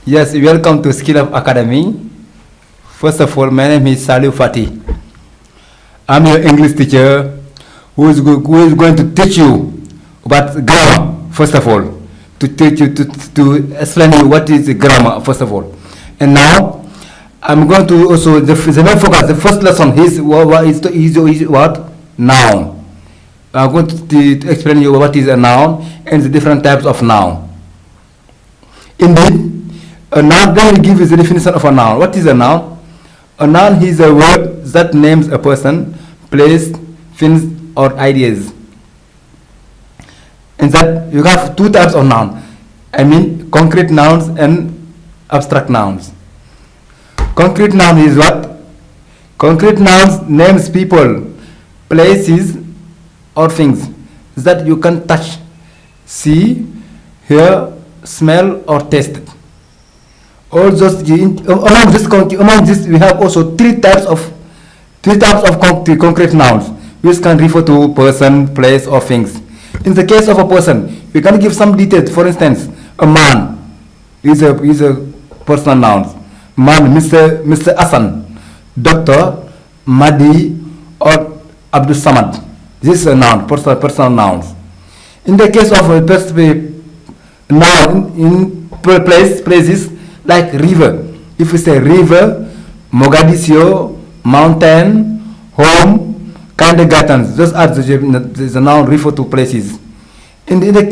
Yes, welcome to Skill Up Academy. First of all, my name is Salih Fati. I'm your English teacher who is going to teach you about grammar, first of all. To teach you, to explain you what is grammar, first of all. And now, I'm going to also, the main focus, the first lesson is what? Noun. I'm going to explain you what is a noun and the different types of noun. Indeed, a noun, let me give you the definition of a noun. What is a noun? A noun is a word that names a person, place, things, or ideas. And that you have two types of noun. I mean, concrete nouns and abstract nouns. Concrete noun is what? Concrete nouns names people, places, or things that you can touch, see, hear, smell, or taste. All those among this we have also three types of concrete nouns which can refer to person, place, or things. In the case of a person, we can give some details. For instance, a man is a personal noun. Man, Mr. Hassan, Doctor, Madi, or Abdul Samad. This is a noun, personal nouns. In the case of a noun in places like river, if we say river, Mogadiscio, mountain, home, kindergarten, those are the noun refer to places.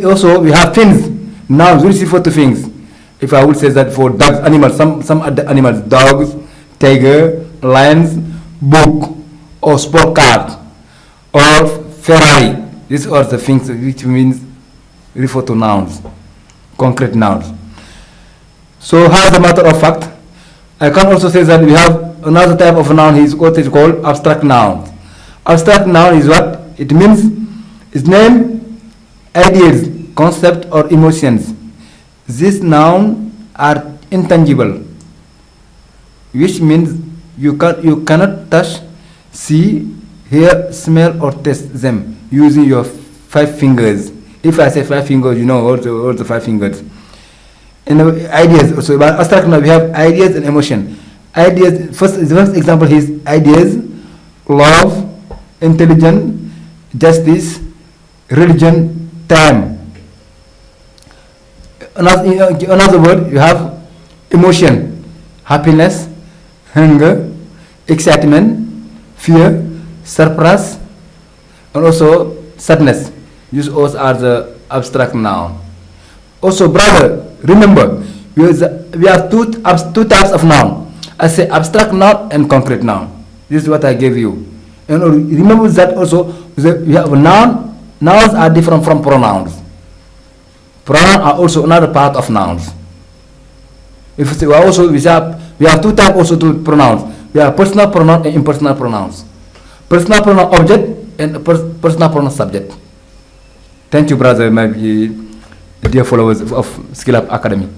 Also we have things, nouns which refer to things. If I would say that for dogs, animals, some other animals, dogs, tiger, lions, book, or sport car, or Ferrari. These are the things which means refer to nouns, concrete nouns. So as a matter of fact, I can also say that we have another type of noun is what is called abstract noun. Abstract noun is what? It means its name, ideas, concept, or emotions. These nouns are intangible, which means you cannot touch, see, hear, smell, or taste them using your 5 fingers. If I say 5 fingers, you know all the 5 fingers. And ideas also. About abstract now we have ideas and emotion. Ideas. The first example is ideas, love, intelligence, justice, religion, time. Another word you have emotion, happiness, hunger, excitement, fear, surprise, and also sadness. These all are the abstract noun. Also, brother, remember, we have two types of noun. I say abstract noun and concrete noun. This is what I gave you. And remember that also, we have noun. Nouns are different from pronouns. Pronouns are also another part of nouns. If we have two types also to pronouns. We have personal pronoun and impersonal pronouns. Personal pronoun object and personal pronoun subject. Thank you, brother, my dear followers of Skill Up Academy.